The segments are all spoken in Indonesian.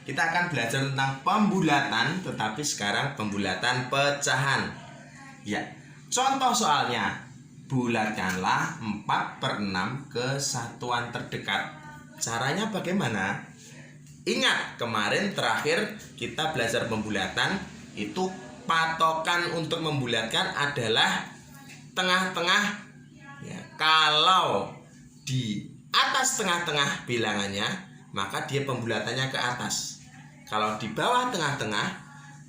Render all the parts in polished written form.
kita akan belajar tentang pembulatan, tetapi sekarang pembulatan pecahan. Ya, contoh soalnya, bulatkanlah 4/6 ke satuan terdekat. Caranya bagaimana? Ingat, kemarin terakhir kita belajar pembulatan, itu patokan untuk membulatkan adalah tengah-tengah. Ya, kalau di atas tengah-tengah bilangannya, maka dia pembulatannya ke atas. Kalau di bawah tengah-tengah,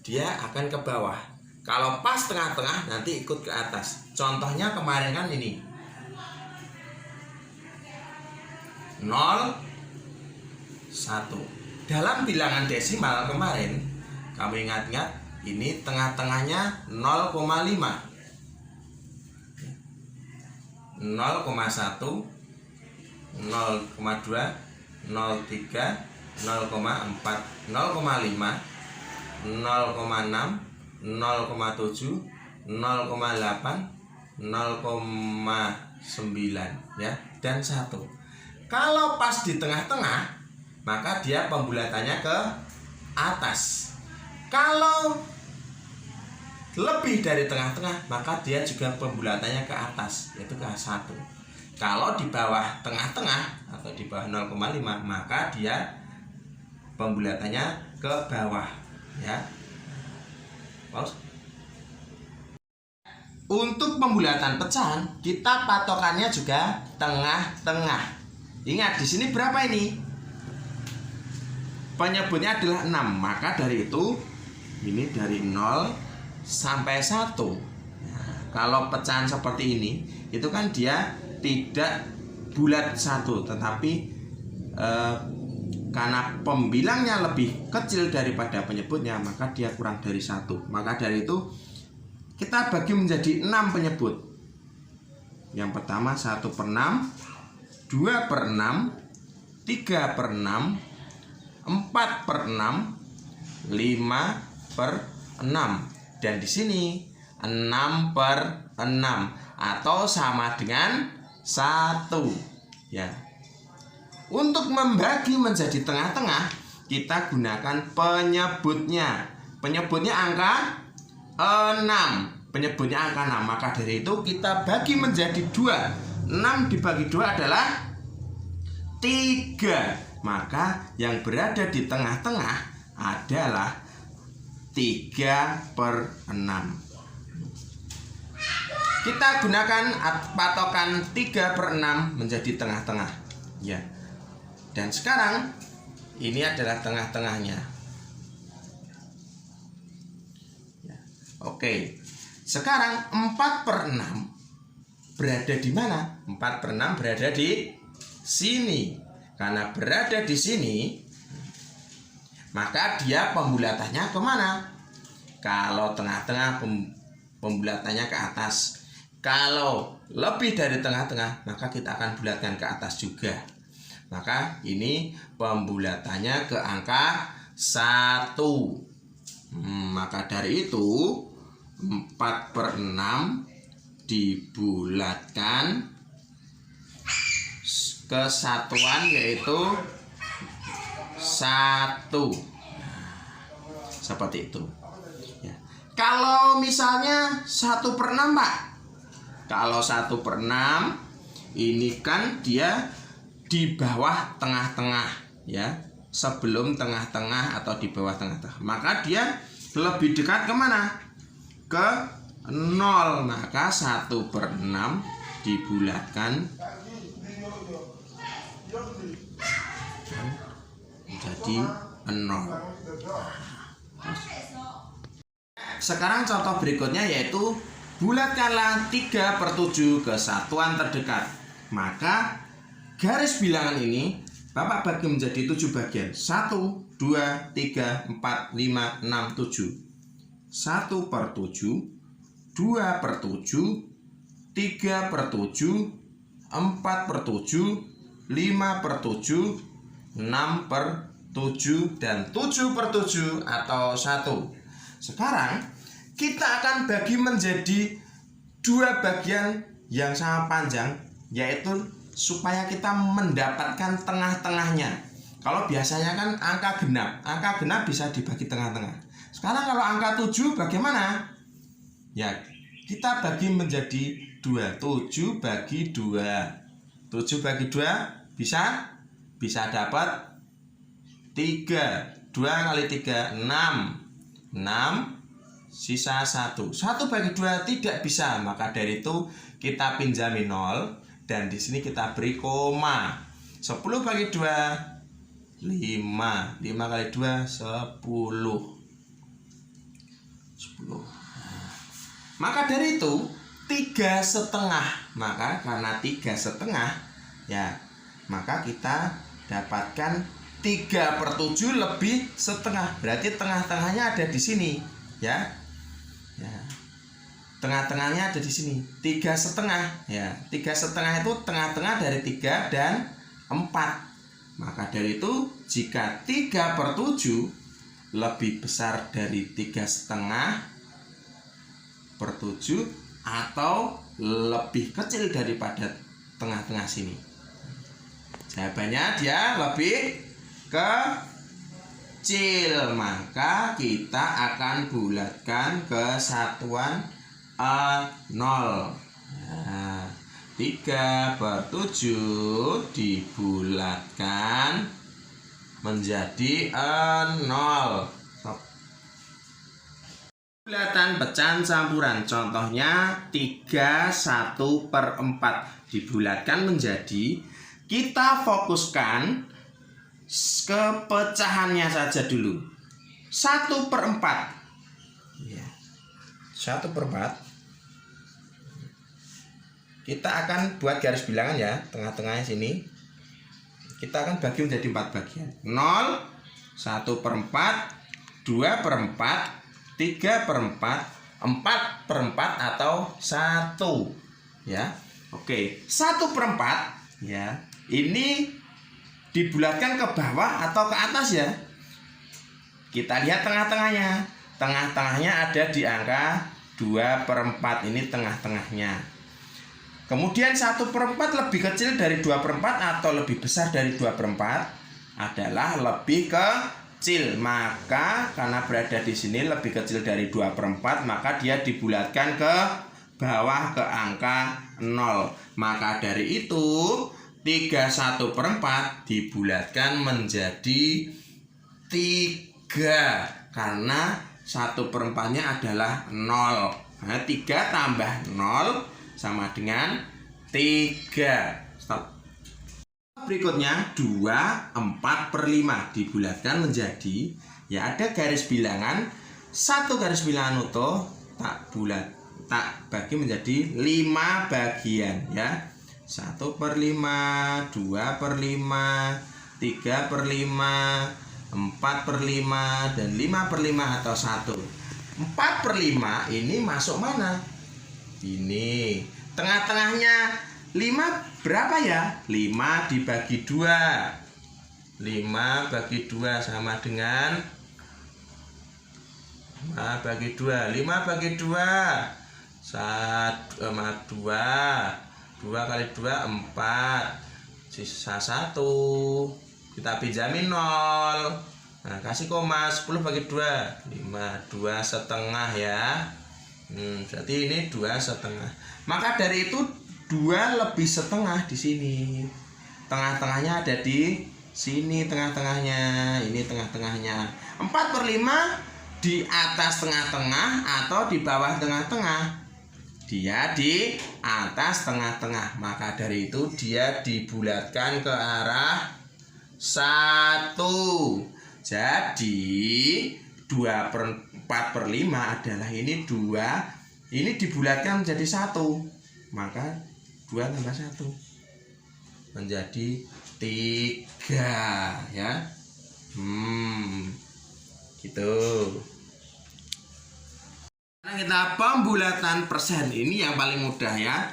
dia akan ke bawah. Kalau pas tengah-tengah, nanti ikut ke atas. Contohnya kemarin kan ini 0, 1. Dalam bilangan desimal kemarin, kamu ingat-ingat, ini tengah-tengahnya 0,5, 0,1, 0,2, 0,3, 0,4, 0,5, 0,6, 0,7, 0,8, 0,9 ya, dan 1. Kalau pas di tengah-tengah, maka dia pembulatannya ke atas. Kalau lebih dari tengah-tengah, maka dia juga pembulatannya ke atas, yaitu ke 1. Kalau di bawah tengah-tengah atau di bawah 0,5, maka dia pembulatannya ke bawah ya. Pause. Untuk pembulatan pecahan, kita patokannya juga tengah-tengah. Ingat, di sini berapa ini? Penyebutnya adalah 6. Maka dari itu, ini dari 0 sampai 1. Nah, kalau pecahan seperti ini, itu kan dia tidak bulat 1, tetapi karena pembilangnya lebih kecil daripada penyebutnya, maka dia kurang dari 1. Maka dari itu kita bagi menjadi 6 penyebut. Yang pertama 1/6, 2/6, 3/6, 4/6, 5/6. Dan di sini 6/6 atau sama dengan 1 ya. Untuk membagi menjadi tengah-tengah, kita gunakan penyebutnya. Penyebutnya angka 6. Penyebutnya angka 6. Maka dari itu kita bagi menjadi 2. 6 dibagi 2 adalah 3. Maka yang berada di tengah-tengah adalah 3/6. Kita gunakan patokan 3/6 menjadi tengah-tengah ya. Dan sekarang ini adalah tengah-tengahnya ya. Oke, sekarang 4/6 berada di mana? 4/6 berada di sini. Karena berada di sini, maka dia pembulatannya kemana? Kalau tengah-tengah, pembulatannya ke atas. Kalau lebih dari tengah-tengah, maka kita akan bulatkan ke atas juga. Maka ini pembulatannya ke angka 1. Maka dari itu 4/6 dibulatkan ke satuan, yaitu 1. Seperti itu ya. Kalau misalnya 1/6 Pak, kalau 1/6 ini kan dia di bawah tengah-tengah ya, sebelum tengah-tengah atau di bawah tengah-tengah, maka dia lebih dekat kemana? Ke 0. Maka 1/6 dibulatkan menjadi 0. Sekarang contoh berikutnya, yaitu bulatkanlah 3/7 ke satuan terdekat. Maka garis bilangan ini Bapak bagi menjadi 7 bagian. 1, 2, 3, 4, 5, 6, 7. 1/7, 2/7, 3/7, 4/7, 5/7, 6/7, dan 7/7 atau 1. Sekarang kita akan bagi menjadi 2 bagian yang sama panjang, yaitu supaya kita mendapatkan tengah-tengahnya. Kalau biasanya kan angka genap bisa dibagi tengah-tengah. Sekarang kalau angka 7 bagaimana? Ya, kita bagi menjadi 2. 7 bagi 2. 7 bagi 2 bisa dapat 3. 2 kali 3 6. 6 sisa 1. 1 bagi 2 tidak bisa, maka dari itu kita pinjami 0 dan di sini kita beri koma. 10 bagi 2 5. 5 kali 2 10. Maka dari itu 3,5. Maka karena 3,5 ya, maka kita dapatkan 3/7 lebih setengah. Berarti tengah-tengahnya ada di sini ya. Ya. Tengah-tengahnya ada di sini 3,5 ya. 3,5 itu tengah-tengah dari 3 dan 4. Maka dari itu jika 3/7 lebih besar dari 3,5/7 atau lebih kecil daripada tengah-tengah sini. Jawabannya dia lebih kecil, maka kita akan bulatkan ke satuan 0. Nah, 3/7 dibulatkan menjadi 0. Bulatan pecahan campuran, contohnya 3/1/4 dibulatkan menjadi, kita fokuskan ke pecahannya saja dulu. 1/4 ya. 1/4 kita akan buat garis bilangan ya, tengah-tengahnya sini kita akan bagi menjadi 4 bagian. 0, 1/4, 2/4, 3/4, 4/4 atau 1 ya. Oke, 1/4 ya. Ini dibulatkan ke bawah atau ke atas ya. Kita lihat tengah-tengahnya. Tengah-tengahnya ada di angka 2/4. Ini tengah-tengahnya. Kemudian 1/4 lebih kecil dari 2/4 atau lebih besar dari 2/4 adalah lebih kecil. Maka karena berada di sini lebih kecil dari 2/4, maka dia dibulatkan ke bawah ke angka 0. Maka dari itu 3/1/4 dibulatkan menjadi 3 karena 1/4-nya adalah 0. Nah, 3 tambah 0 sama dengan 3. Stop. Berikutnya 2/4/5 dibulatkan menjadi, ya ada garis bilangan, satu garis bilangan utuh tak bagi menjadi 5 bagian ya. 1/5, 2/5, 3/5, 4/5 dan 5/5 atau 1. 4/5 ini masuk mana? Ini tengah-tengahnya 5 berapa ya? 5 dibagi 2. 5 bagi 2 sama dengan 5 bagi 2. 5 bagi 2 1 2. 2 kali 2 4. Sisa 1. Kita pinjamin 0. Nah, kasih koma. 10 bagi 2 5. 2,5 ya. Berarti ini 2,5. Maka dari itu 2 lebih setengah di sini. Tengah-tengahnya ada di sini, tengah-tengahnya. Ini tengah-tengahnya. 4/5 di atas tengah-tengah atau di bawah tengah-tengah? Dia di atas tengah-tengah. Maka dari itu dia dibulatkan ke arah 1. Jadi 4/5 adalah ini 2. Ini dibulatkan menjadi 1. Maka 2 tambah 1 menjadi 3 ya. Gitu. Nah, kita pembulatan persen ini yang paling mudah ya.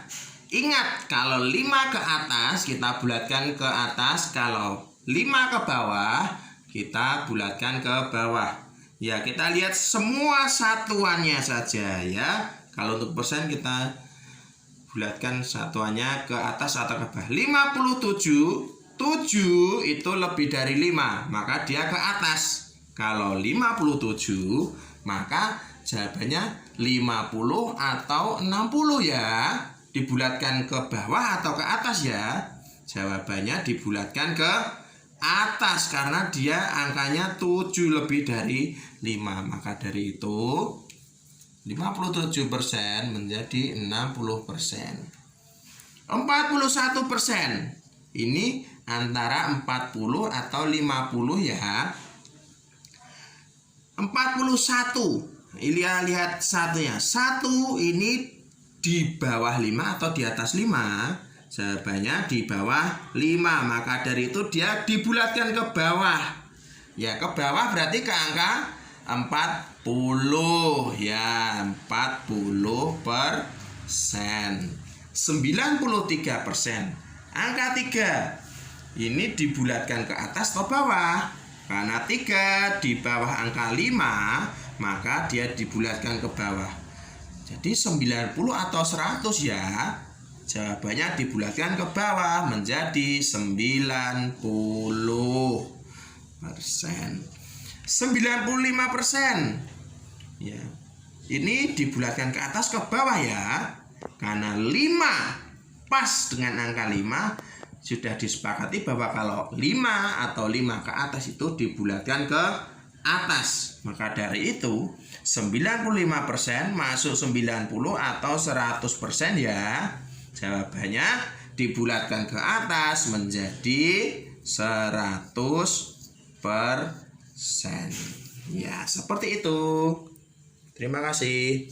Ingat, kalau 5 ke atas kita bulatkan ke atas, kalau 5 ke bawah kita bulatkan ke bawah. Ya, kita lihat semua satuannya saja ya. Kalau untuk persen kita bulatkan satuannya ke atas atau ke bawah. 57 7 itu lebih dari 5, maka dia ke atas. Kalau 57, maka jawabannya 50 atau 60 ya. Dibulatkan ke bawah atau ke atas ya? Jawabannya dibulatkan ke atas karena dia angkanya 7 lebih dari 5. Maka dari itu 57% menjadi 60%. 41%. Ini antara 40 atau 50 ya. 41. Lihat satunya. 1 ini di bawah 5 atau di atas 5? Jawabannya di bawah 5. Maka dari itu dia dibulatkan ke bawah. Ya, ke bawah berarti ke angka 40 ya, 40%. 93%. Angka 3 ini dibulatkan ke atas atau bawah? Karena 3 di bawah angka 5, maka dia dibulatkan ke bawah. Jadi 90 atau 100 ya. Jawabannya dibulatkan ke bawah menjadi 90%. 95%. Ya. Ini dibulatkan ke atas ke bawah ya. Karena 5 pas dengan angka 5 sudah disepakati bahwa kalau 5 atau 5 ke atas itu dibulatkan ke atas. Maka dari itu 95% masuk 90 atau 100% ya. Jawabannya dibulatkan ke atas menjadi 100%. Ya, seperti itu. Terima kasih.